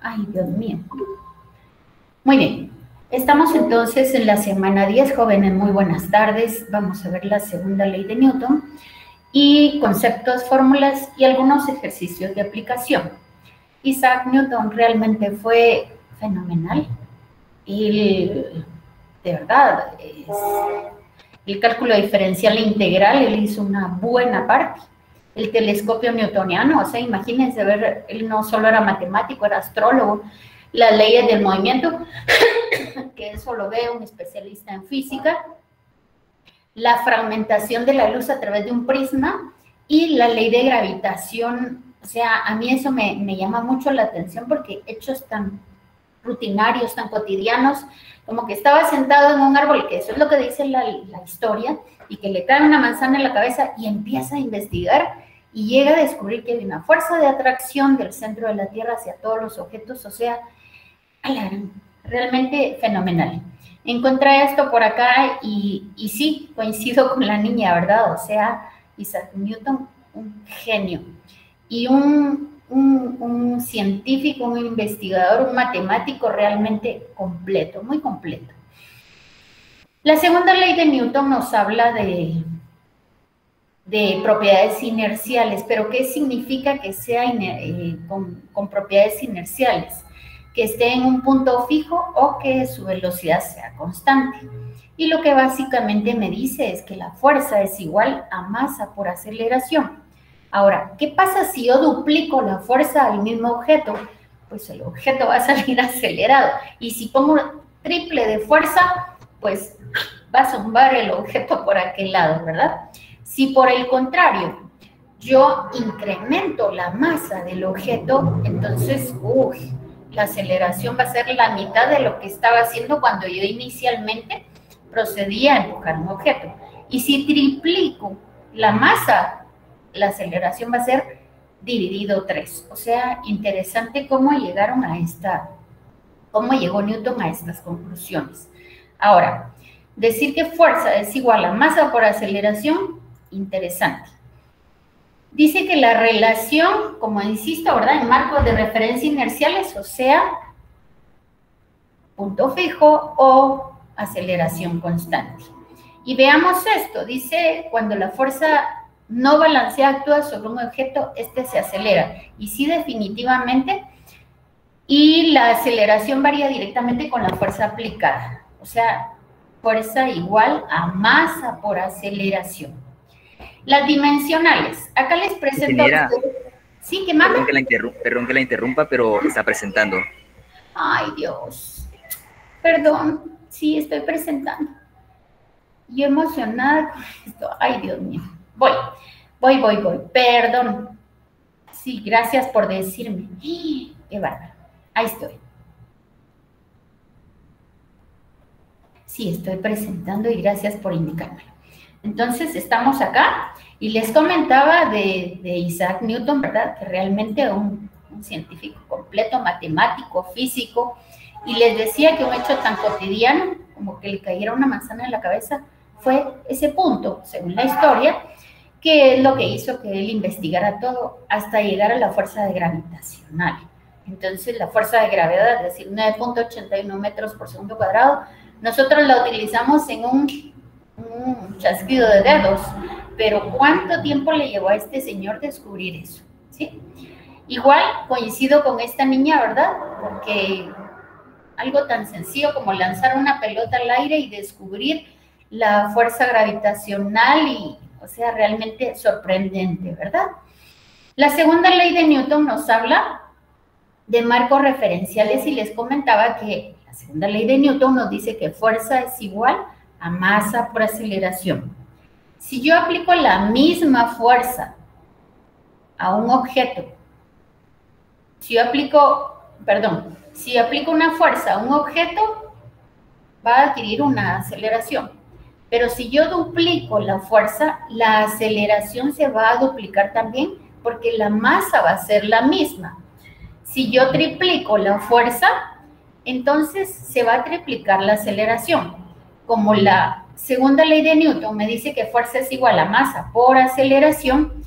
Ay, Dios mío. Muy bien. Estamos entonces en la semana 10, jóvenes, muy buenas tardes. Vamos a ver la segunda ley de Newton y conceptos, fórmulas y algunos ejercicios de aplicación. Isaac Newton realmente fue fenomenal. Y de verdad, el cálculo diferencial e integral, él hizo una buena parte. El telescopio newtoniano, o sea, imagínense ver, él no solo era matemático, era astrólogo, las leyes del movimiento, que eso lo ve un especialista en física, la fragmentación de la luz a través de un prisma y la ley de gravitación. O sea, a mí eso me llama mucho la atención porque hechos tan rutinarios, tan cotidianos, como que estaba sentado en un árbol, que eso es lo que dice la historia, y que le cae una manzana en la cabeza y empieza a investigar y llega a descubrir que hay una fuerza de atracción del centro de la Tierra hacia todos los objetos. O sea, realmente fenomenal. Encontré esto por acá y sí, coincido con la niña, ¿verdad? O sea, Isaac Newton, un genio y un científico, un investigador, un matemático realmente completo, muy completo. La segunda ley de Newton nos habla de propiedades inerciales, pero ¿qué significa que sea con propiedades inerciales? Que esté en un punto fijo o que su velocidad sea constante. Y lo que básicamente me dice es que la fuerza es igual a masa por aceleración. Ahora, ¿qué pasa si yo duplico la fuerza al mismo objeto? Pues el objeto va a salir acelerado. Y si pongo triple de fuerza, pues va a zumbar el objeto por aquel lado, ¿verdad? Si por el contrario yo incremento la masa del objeto, entonces, la aceleración va a ser la mitad de lo que estaba haciendo cuando yo inicialmente procedía a empujar un objeto. Y si triplico la masa, la aceleración va a ser dividido 3. O sea, interesante cómo llegaron a cómo llegó Newton a estas conclusiones. Ahora, decir que fuerza es igual a masa por aceleración, interesante. Dice que la relación, como insisto, ¿verdad?, en marcos de referencia inerciales, o sea, punto fijo o aceleración constante. Y veamos esto, dice, cuando la fuerza no balanceada actúa sobre un objeto, este se acelera. Y sí, definitivamente, y la aceleración varía directamente con la fuerza aplicada. O sea, fuerza igual a masa por aceleración. Las dimensionales. Acá les presento a ustedes. ¿Sí? ¿Qué más? Perdón que la interrumpa, pero está presentando. Ay, Dios. Perdón. Sí, estoy presentando. Yo emocionada con esto. Ay, Dios mío. Voy. Perdón. Sí, gracias por decirme. Qué bárbaro. Ahí estoy. Sí, estoy presentando y gracias por indicármelo. Entonces, estamos acá y les comentaba de Isaac Newton, ¿verdad? Que realmente un científico completo, matemático, físico, y les decía que un hecho tan cotidiano como que le cayera una manzana en la cabeza fue ese punto, según la historia, que es lo que hizo que él investigara todo hasta llegar a la fuerza de gravitacional. Entonces, la fuerza de gravedad, es decir, 9.81 metros por segundo cuadrado, nosotros la utilizamos en un chasquido de dedos, pero ¿cuánto tiempo le llevó a este señor descubrir eso? ¿Sí? Igual coincido con esta niña, ¿verdad? Porque algo tan sencillo como lanzar una pelota al aire y descubrir la fuerza gravitacional y, o sea, realmente sorprendente, ¿verdad? La segunda ley de Newton nos habla de marcos referenciales y les comentaba que la segunda ley de Newton nos dice que fuerza es igual a masa por aceleración. Si yo aplico la misma fuerza a un objeto, si aplico una fuerza a un objeto, va a adquirir una aceleración. Pero si yo duplico la fuerza, la aceleración se va a duplicar también porque la masa va a ser la misma. Si yo triplico la fuerza, entonces se va a triplicar la aceleración. Como la segunda ley de Newton me dice que fuerza es igual a masa por aceleración,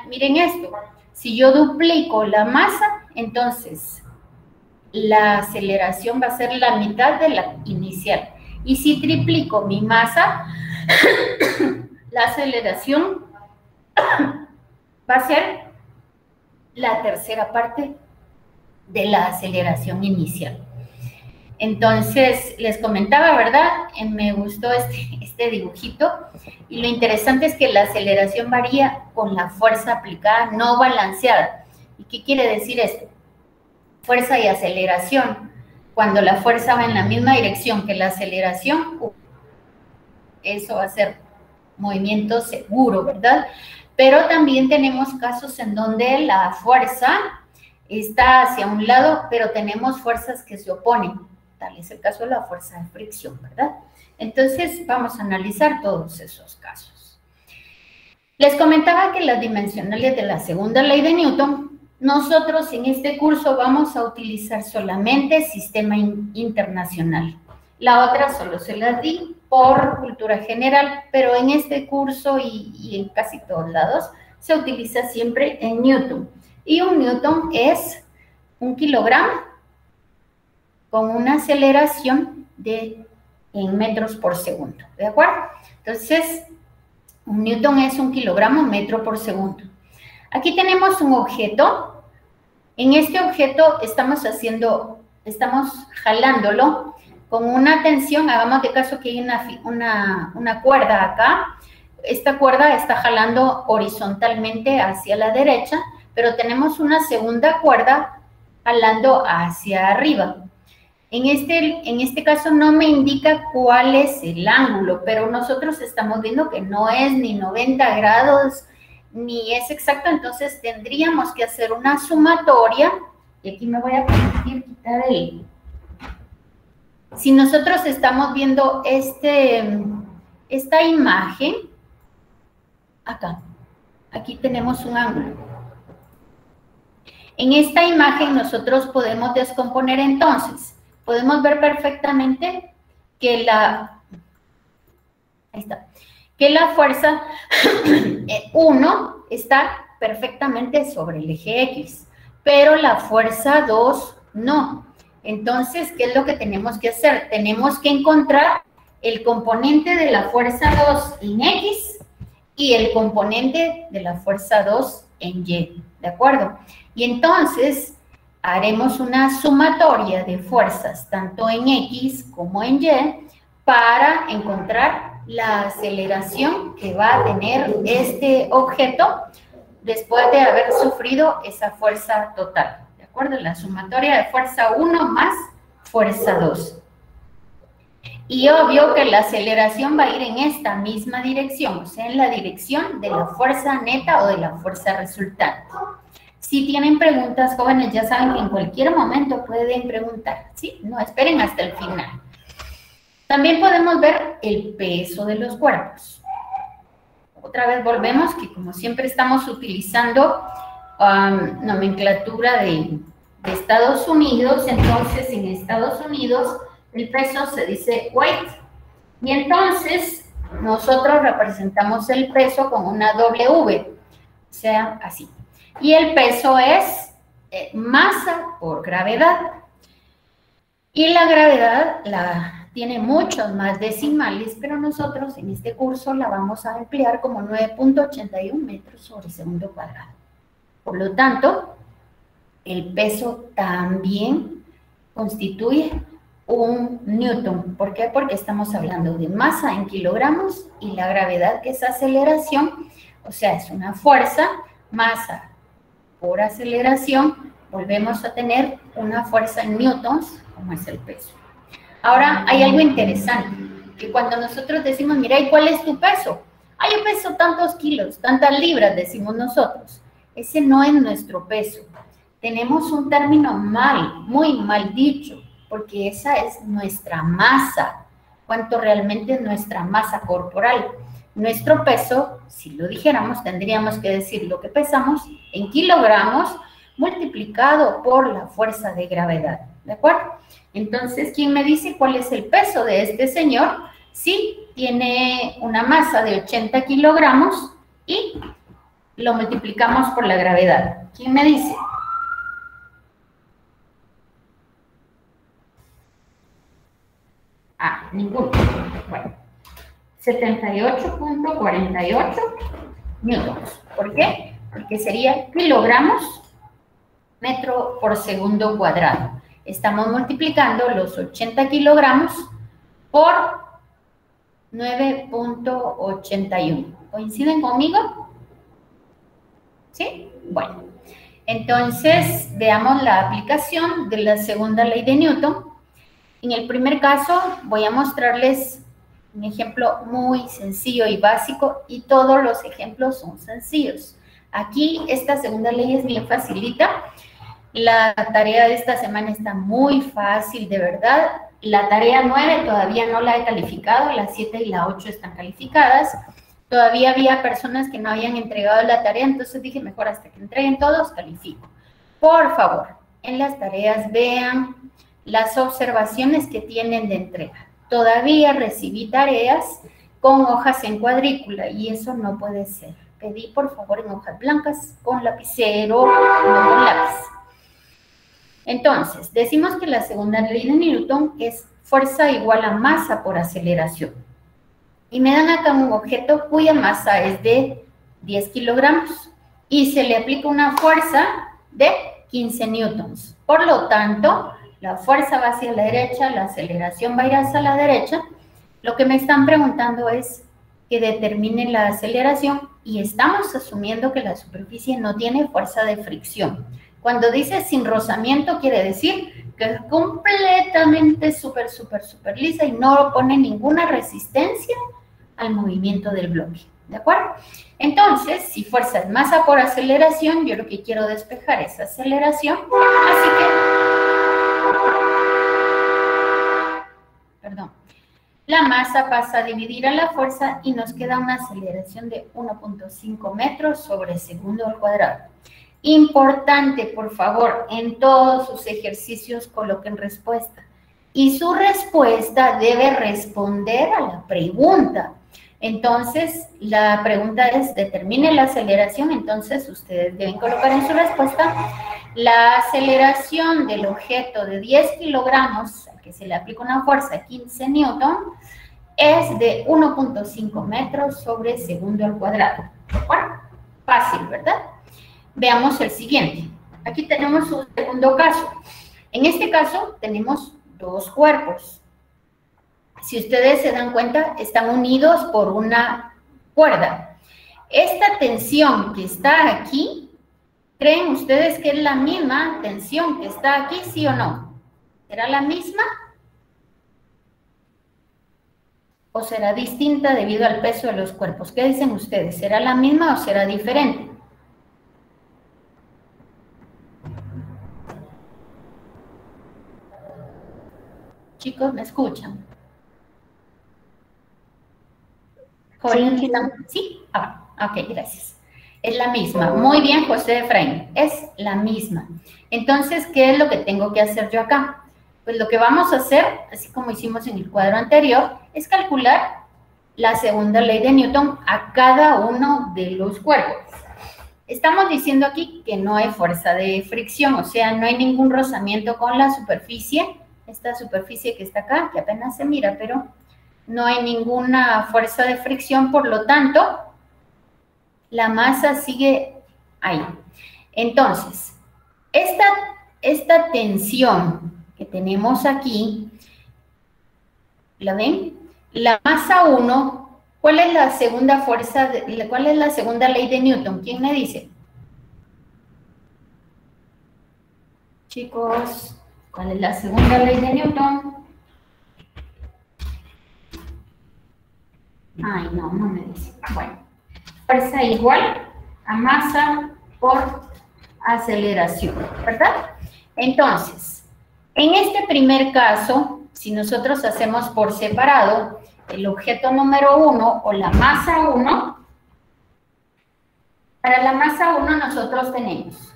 miren esto, si yo duplico la masa, entonces la aceleración va a ser la mitad de la inicial. Y si triplico mi masa, la aceleración va a ser la tercera parte de la aceleración inicial. Entonces, les comentaba, ¿verdad? Me gustó este dibujito, y lo interesante es que la aceleración varía con la fuerza aplicada no balanceada. ¿Y qué quiere decir esto? Fuerza y aceleración. Cuando la fuerza va en la misma dirección que la aceleración, eso va a ser movimiento seguro, ¿verdad? Pero también tenemos casos en donde la fuerza está hacia un lado, pero tenemos fuerzas que se oponen. Tal es el caso de la fuerza de fricción, ¿verdad? Entonces, vamos a analizar todos esos casos. Les comentaba que las dimensionales de la segunda ley de Newton, nosotros en este curso vamos a utilizar solamente sistema internacional. La otra solo se las di por cultura general, pero en este curso y en casi todos lados se utiliza siempre en Newton. Y un Newton es 1 kilogramo con una aceleración en metros por segundo, ¿de acuerdo? Entonces, un Newton es 1 kilogramo metro por segundo. Aquí tenemos un objeto. En este objeto estamos jalándolo con una tensión. Hagamos de caso que hay una cuerda acá. Esta cuerda está jalando horizontalmente hacia la derecha, pero tenemos una segunda cuerda jalando hacia arriba. En este caso no me indica cuál es el ángulo, pero nosotros estamos viendo que no es ni 90 grados, ni es exacto, entonces tendríamos que hacer una sumatoria, y aquí me voy a permitir quitar el... Si nosotros estamos viendo esta imagen, aquí tenemos un ángulo. En esta imagen nosotros podemos descomponer entonces. Podemos ver perfectamente que la fuerza 1 está perfectamente sobre el eje X, pero la fuerza 2 no. Entonces, ¿qué es lo que tenemos que hacer? Tenemos que encontrar el componente de la fuerza 2 en X y el componente de la fuerza 2 en Y, ¿de acuerdo? Y entonces haremos una sumatoria de fuerzas, tanto en X como en Y, para encontrar la aceleración que va a tener este objeto después de haber sufrido esa fuerza total, ¿de acuerdo? La sumatoria de fuerza 1 más fuerza 2. Y obvio que la aceleración va a ir en esta misma dirección, o sea, en la dirección de la fuerza neta o de la fuerza resultante. Si tienen preguntas, jóvenes, ya saben que en cualquier momento pueden preguntar, ¿sí? No esperen hasta el final. También podemos ver el peso de los cuerpos. Otra vez volvemos que como siempre estamos utilizando nomenclatura de Estados Unidos, entonces en Estados Unidos el peso se dice weight. Y entonces nosotros representamos el peso con una W, o sea, así. Y el peso es masa por gravedad. Y la gravedad tiene muchos más decimales, pero nosotros en este curso la vamos a emplear como 9.81 metros sobre segundo cuadrado. Por lo tanto, el peso también constituye un newton. ¿Por qué? Porque estamos hablando de masa en kilogramos y la gravedad, que es aceleración, o sea, es una fuerza, masa por aceleración, volvemos a tener una fuerza en newtons, como es el peso. Ahora, hay algo interesante, que cuando nosotros decimos, mira, ¿y cuál es tu peso? Ah, yo peso tantos kilos, tantas libras, decimos nosotros. Ese no es nuestro peso. Tenemos un término muy mal dicho, porque esa es nuestra masa. ¿Cuánto realmente es nuestra masa corporal? Nuestro peso, si lo dijéramos, tendríamos que decir lo que pesamos en kilogramos multiplicado por la fuerza de gravedad, ¿de acuerdo? Entonces, ¿quién me dice cuál es el peso de este señor? Sí, tiene una masa de 80 kilogramos y lo multiplicamos por la gravedad. ¿Quién me dice? Ah, ninguno. Bueno, 78.48 newtons. ¿Por qué? Porque sería kilogramos metro por segundo cuadrado. Estamos multiplicando los 80 kilogramos por 9.81. ¿Coinciden conmigo? ¿Sí? Bueno, entonces veamos la aplicación de la segunda ley de Newton. En el primer caso voy a mostrarles un ejemplo muy sencillo y básico, y todos los ejemplos son sencillos. Aquí esta segunda ley es bien facilita. La tarea de esta semana está muy fácil, de verdad. La tarea 9 todavía no la he calificado, la 7 y la 8 están calificadas. Todavía había personas que no habían entregado la tarea, entonces dije, mejor hasta que entreguen todos, califico. Por favor, en las tareas vean las observaciones que tienen de entrega. Todavía recibí tareas con hojas en cuadrícula y eso no puede ser. Pedí, por favor, en hojas blancas, con lapicero, no con lápiz. Entonces, decimos que la segunda ley de Newton es fuerza igual a masa por aceleración. Y me dan acá un objeto cuya masa es de 10 kilogramos y se le aplica una fuerza de 15 newtons. Por lo tanto, la fuerza va hacia la derecha, la aceleración va a ir hacia la derecha. Lo que me están preguntando es que determine la aceleración y estamos asumiendo que la superficie no tiene fuerza de fricción. Cuando dice sin rozamiento, quiere decir que es completamente súper lisa y no pone ninguna resistencia al movimiento del bloque. ¿De acuerdo? Entonces, si fuerza es masa por aceleración, yo lo que quiero despejar es aceleración. Así que, perdón, la masa pasa a dividir a la fuerza y nos queda una aceleración de 1.5 metros sobre segundo al cuadrado. Importante, por favor, en todos sus ejercicios coloquen respuesta. Y su respuesta debe responder a la pregunta. Entonces, la pregunta es, determine la aceleración. Entonces, ustedes deben colocar en su respuesta la aceleración del objeto de 10 kilogramos, al que se le aplica una fuerza de 15 newton, es de 1.5 metros sobre segundo al cuadrado. Bueno, fácil, ¿verdad? Veamos el siguiente. Aquí tenemos un segundo caso. En este caso tenemos dos cuerpos. Si ustedes se dan cuenta, están unidos por una cuerda. Esta tensión que está aquí, ¿creen ustedes que es la misma tensión que está aquí, sí o no? ¿Será la misma? ¿O será distinta debido al peso de los cuerpos? ¿Qué dicen ustedes? ¿Será la misma o será diferente? Chicos, ¿me escuchan? Jóvenes, ¿sí? Ah, ok, gracias. Es la misma. Muy bien, José Efraín. Es la misma. Entonces, ¿qué es lo que tengo que hacer yo acá? Pues lo que vamos a hacer, así como hicimos en el cuadro anterior, es calcular la segunda ley de Newton a cada uno de los cuerpos. Estamos diciendo aquí que no hay fuerza de fricción, o sea, no hay ningún rozamiento con la superficie. Esta superficie que está acá, que apenas se mira, pero no hay ninguna fuerza de fricción, por lo tanto, la masa sigue ahí. Entonces, esta tensión que tenemos aquí, ¿la ven? La masa 1, ¿cuál es la segunda fuerza, cuál es la segunda ley de Newton? ¿Quién me dice? Chicos, ¿cuál es la segunda ley de Newton? Ay, no me dice. Bueno, fuerza igual a masa por aceleración, ¿verdad? Entonces, en este primer caso, si nosotros hacemos por separado el objeto número 1 o la masa 1, para la masa 1 nosotros tenemos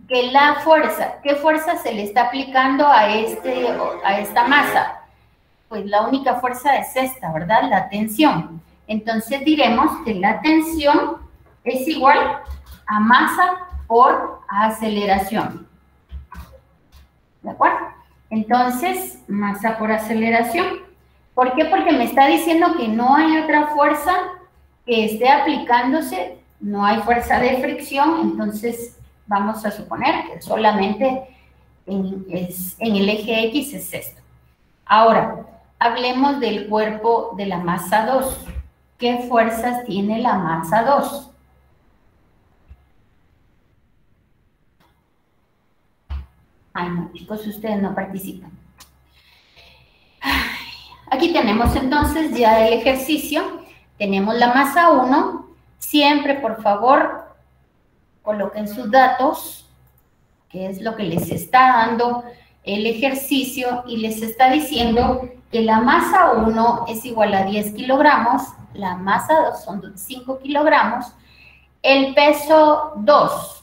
que la fuerza, ¿qué fuerza se le está aplicando a esta masa? Pues la única fuerza es esta, ¿verdad? La tensión. Entonces diremos que la tensión es igual a masa por aceleración. ¿De acuerdo? Entonces, masa por aceleración. ¿Por qué? Porque me está diciendo que no hay otra fuerza que esté aplicándose, no hay fuerza de fricción, entonces vamos a suponer que solamente en el eje X es esto. Ahora, hablemos del cuerpo de la masa 2. ¿Qué fuerzas tiene la masa 2? Ay, no, chicos, ustedes no participan. Aquí tenemos entonces ya el ejercicio. Tenemos la masa 1. Siempre, por favor, coloquen sus datos, que es lo que les está dando el ejercicio, y les está diciendo que la masa 1 es igual a 10 kilogramos, la masa 2 son 5 kilogramos, el peso 2.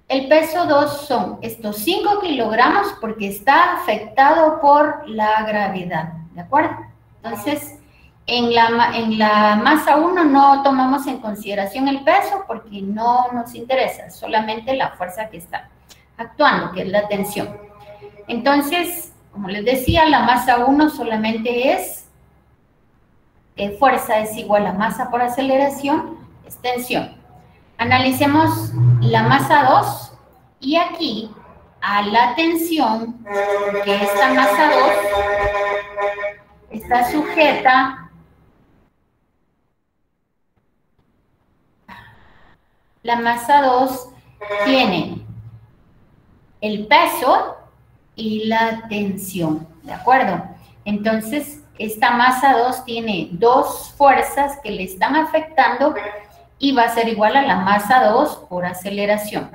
El peso 2 son estos 5 kilogramos porque está afectado por la gravedad, ¿de acuerdo? Entonces, en la masa 1 no tomamos en consideración el peso porque no nos interesa, solamente la fuerza que está actuando, que es la tensión. Entonces, como les decía, la masa 1 solamente es fuerza es igual a masa por aceleración, es tensión. Analicemos la masa 2 y aquí a la tensión, que esta masa 2 está sujeta la masa 2 tiene el peso y la tensión, ¿de acuerdo? Entonces, esta masa 2 tiene dos fuerzas que le están afectando y va a ser igual a la masa 2 por aceleración.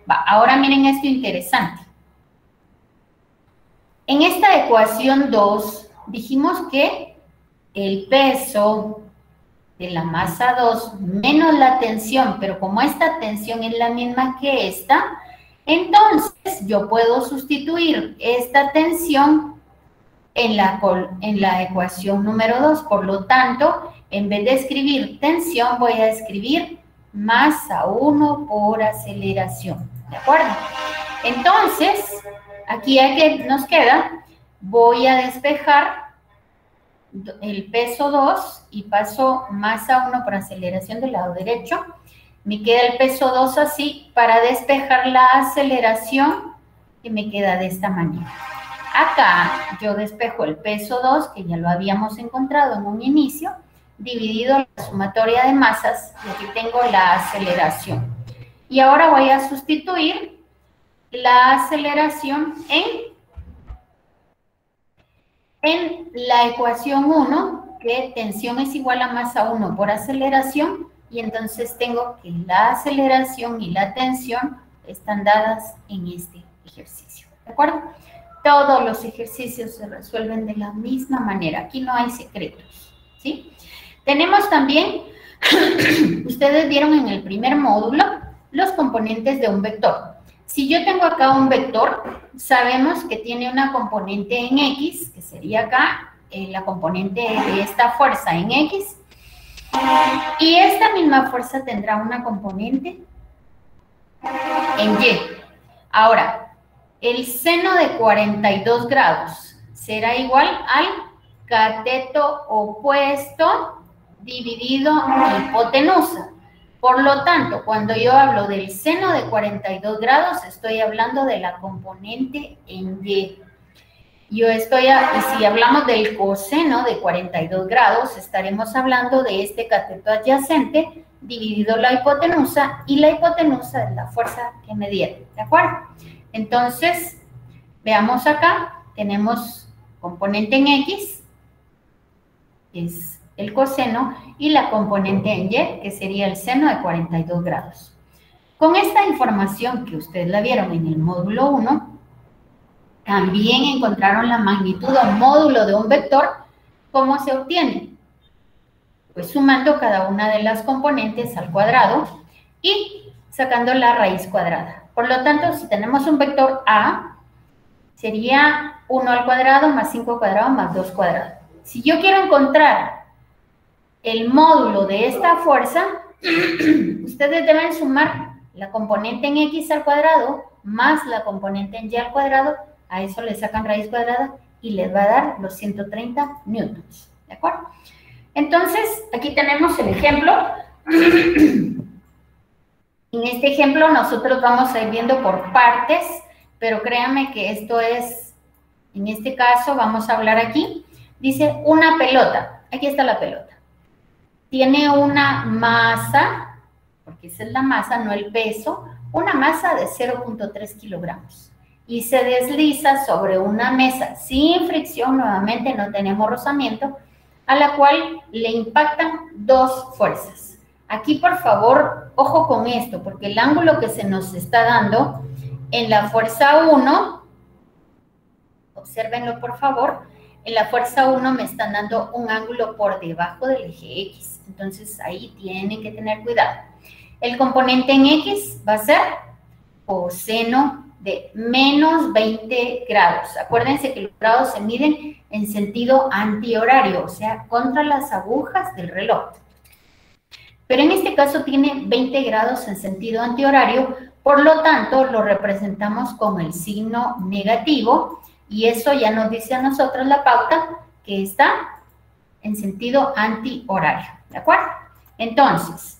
Ahora miren esto interesante. En esta ecuación 2 dijimos que el peso de la masa 2 menos la tensión, pero como esta tensión es la misma que esta, entonces yo puedo sustituir esta tensión en la ecuación número 2. Por lo tanto, en vez de escribir tensión, voy a escribir masa 1 por aceleración, ¿de acuerdo? Entonces, aquí nos queda, voy a despejar el peso 2 y paso masa 1 por aceleración del lado derecho. Me queda el peso 2 así para despejar la aceleración y me queda de esta manera. Acá yo despejo el peso 2, que ya lo habíamos encontrado en un inicio, dividido la sumatoria de masas, y aquí tengo la aceleración. Y ahora voy a sustituir la aceleración en la ecuación 1, que tensión es igual a masa 1 por aceleración, y entonces tengo que la aceleración y la tensión están dadas en este ejercicio, ¿de acuerdo? Todos los ejercicios se resuelven de la misma manera, aquí no hay secretos, ¿sí? Tenemos también, ustedes vieron en el primer módulo, los componentes de un vector. Si yo tengo acá un vector, sabemos que tiene una componente en X, que sería acá la componente de esta fuerza en X, y esta misma fuerza tendrá una componente en Y. Ahora, el seno de 42 grados será igual al cateto opuesto dividido hipotenusa. Por lo tanto, cuando yo hablo del seno de 42 grados, estoy hablando de la componente en Y. Y si hablamos del coseno de 42 grados, estaremos hablando de este cateto adyacente dividido la hipotenusa, y la hipotenusa es la fuerza que me dieron, ¿de acuerdo? Entonces, veamos acá, tenemos componente en X, es el coseno, y la componente en Y, que sería el seno de 42 grados. Con esta información que ustedes la vieron en el módulo 1, también encontraron la magnitud o módulo de un vector. ¿Cómo se obtiene? Pues sumando cada una de las componentes al cuadrado y sacando la raíz cuadrada. Por lo tanto, si tenemos un vector A, sería 1 al cuadrado más 5 al cuadrado más 2 cuadrado. Si yo quiero encontrar el módulo de esta fuerza, ustedes deben sumar la componente en X al cuadrado más la componente en Y al cuadrado a eso le sacan raíz cuadrada y les va a dar los 130 newtons, ¿de acuerdo? Entonces, aquí tenemos el ejemplo. En este ejemplo nosotros vamos a ir viendo por partes, pero créanme que esto es, en este caso vamos a hablar aquí, dice una pelota, aquí está la pelota, tiene una masa, porque esa es la masa, no el peso, una masa de 0.3 kilogramos y se desliza sobre una mesa sin fricción, nuevamente no tenemos rozamiento, a la cual le impactan dos fuerzas. Aquí, por favor, ojo con esto, porque el ángulo que se nos está dando en la fuerza 1, obsérvenlo por favor, en la fuerza 1 me están dando un ángulo por debajo del eje X, entonces ahí tienen que tener cuidado. El componente en X va a ser coseno de menos 20 grados. Acuérdense que los grados se miden en sentido antihorario, o sea, contra las agujas del reloj. Pero en este caso tiene 20 grados en sentido antihorario, por lo tanto lo representamos con el signo negativo y eso ya nos dice a nosotros la pauta que está en sentido antihorario, ¿de acuerdo? Entonces,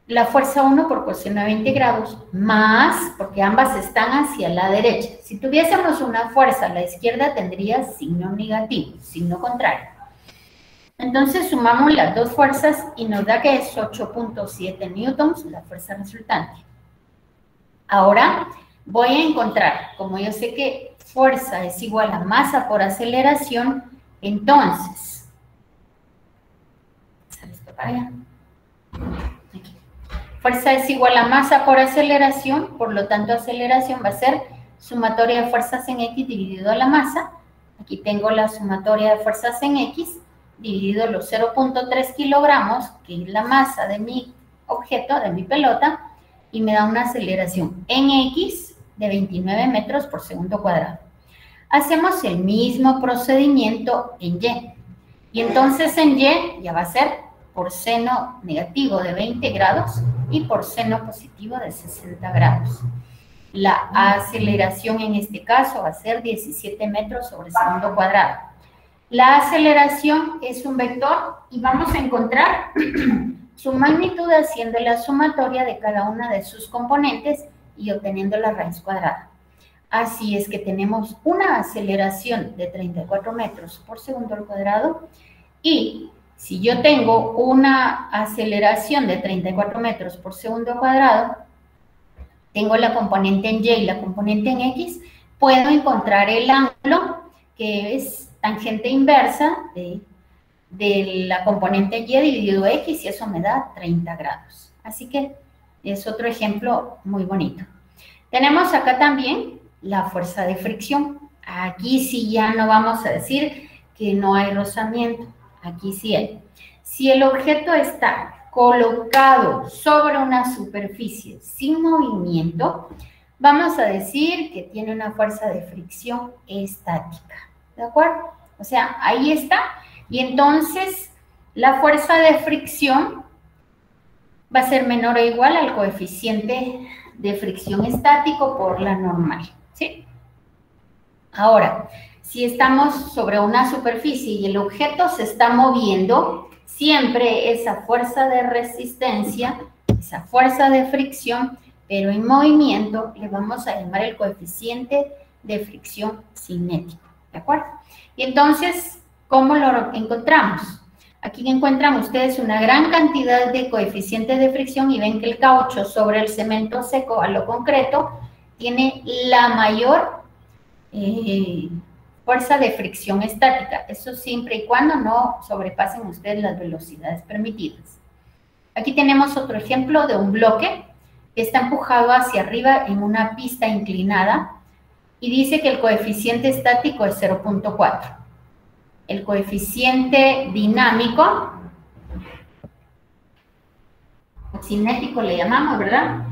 la fuerza 1 por coseno de 20 grados más, porque ambas están hacia la derecha. Si tuviésemos una fuerza a la izquierda tendría signo negativo, signo contrario. Entonces sumamos las dos fuerzas y nos da que es 8.7 newtons la fuerza resultante. Ahora voy a encontrar, como yo sé que fuerza es igual a masa por aceleración, entonces, esto para allá. Aquí. Fuerza es igual a masa por aceleración, por lo tanto aceleración va a ser sumatoria de fuerzas en X dividido a la masa. Aquí tengo la sumatoria de fuerzas en X dividido los 0.3 kilogramos, que es la masa de mi objeto, de mi pelota, y me da una aceleración en X de 29 metros por segundo cuadrado. Hacemos el mismo procedimiento en Y. Y entonces en Y ya va a ser por seno negativo de 20 grados y por seno positivo de 60 grados. La aceleración en este caso va a ser 17 metros sobre segundo cuadrado. La aceleración es un vector y vamos a encontrar su magnitud haciendo la sumatoria de cada una de sus componentes y obteniendo la raíz cuadrada. Así es que tenemos una aceleración de 34 metros por segundo al cuadrado y si yo tengo una aceleración de 34 metros por segundo al cuadrado, tengo la componente en Y y la componente en X, puedo encontrar el ángulo que es tangente inversa de la componente Y dividido X y eso me da 30 grados. Así que es otro ejemplo muy bonito. Tenemos acá también la fuerza de fricción. Aquí sí ya no vamos a decir que no hay rozamiento. Aquí sí hay. Si el objeto está colocado sobre una superficie sin movimiento, vamos a decir que tiene una fuerza de fricción estática. ¿De acuerdo? O sea, ahí está. Y entonces, la fuerza de fricción va a ser menor o igual al coeficiente de fricción estático por la normal. ¿Sí? Ahora, si estamos sobre una superficie y el objeto se está moviendo, siempre esa fuerza de resistencia, esa fuerza de fricción, pero en movimiento, le vamos a llamar el coeficiente de fricción cinético. ¿De acuerdo? Y entonces, ¿cómo lo encontramos? Aquí encuentran ustedes una gran cantidad de coeficientes de fricción y ven que el caucho sobre el cemento seco a lo concreto tiene la mayor fuerza de fricción estática. Eso siempre y cuando no sobrepasen ustedes las velocidades permitidas. Aquí tenemos otro ejemplo de un bloque que está empujado hacia arriba en una pista inclinada y dice que el coeficiente estático es 0.4. El coeficiente dinámico, cinético le llamamos, ¿verdad?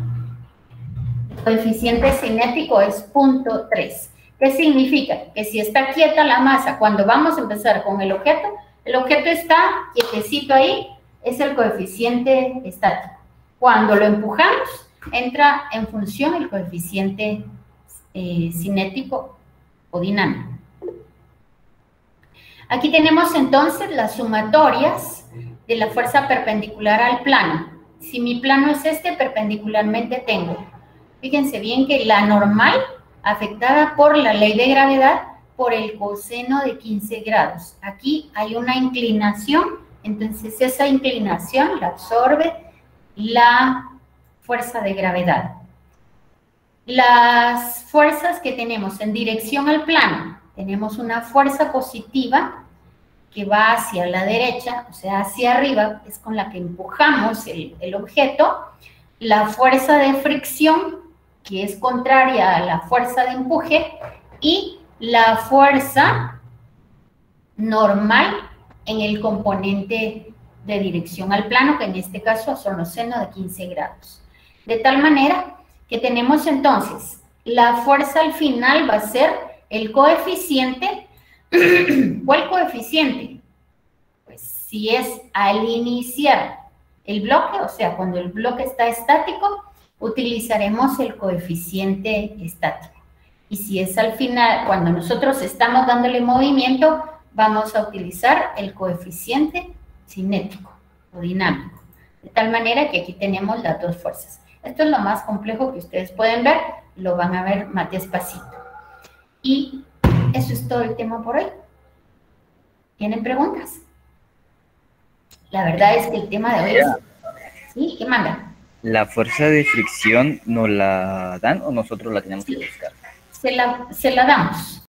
El coeficiente cinético es 0.3. ¿Qué significa? Que si está quieta la masa, cuando vamos a empezar con el objeto está quietecito ahí, es el coeficiente estático. Cuando lo empujamos, entra en función el coeficiente cinético o dinámico. Aquí tenemos entonces las sumatorias de la fuerza perpendicular al plano. Si mi plano es este, perpendicularmente tengo, fíjense bien que la normal afectada por la ley de gravedad por el coseno de 15 grados. Aquí hay una inclinación, entonces esa inclinación la absorbe la fuerza de gravedad. Las fuerzas que tenemos en dirección al plano, tenemos una fuerza positiva que va hacia la derecha, o sea, hacia arriba, es con la que empujamos el objeto. La fuerza de fricción, que es contraria a la fuerza de empuje, y la fuerza normal en el componente de dirección al plano, que en este caso son los senos de 15 grados. De tal manera que tenemos entonces, la fuerza al final va a ser el coeficiente. ¿Cuál coeficiente? Pues si es al iniciar el bloque, o sea, cuando el bloque está estático, utilizaremos el coeficiente estático. Y si es al final, cuando nosotros estamos dándole movimiento, vamos a utilizar el coeficiente cinético o dinámico. De tal manera que aquí tenemos las dos fuerzas. Esto es lo más complejo que ustedes pueden ver, lo van a ver más despacito. Y eso es todo el tema por hoy. ¿Tienen preguntas? La verdad es que el tema de hoy es... ¿Sí? ¿Qué manda? ¿La fuerza de fricción nos la dan o nosotros la tenemos que buscar? Se la damos.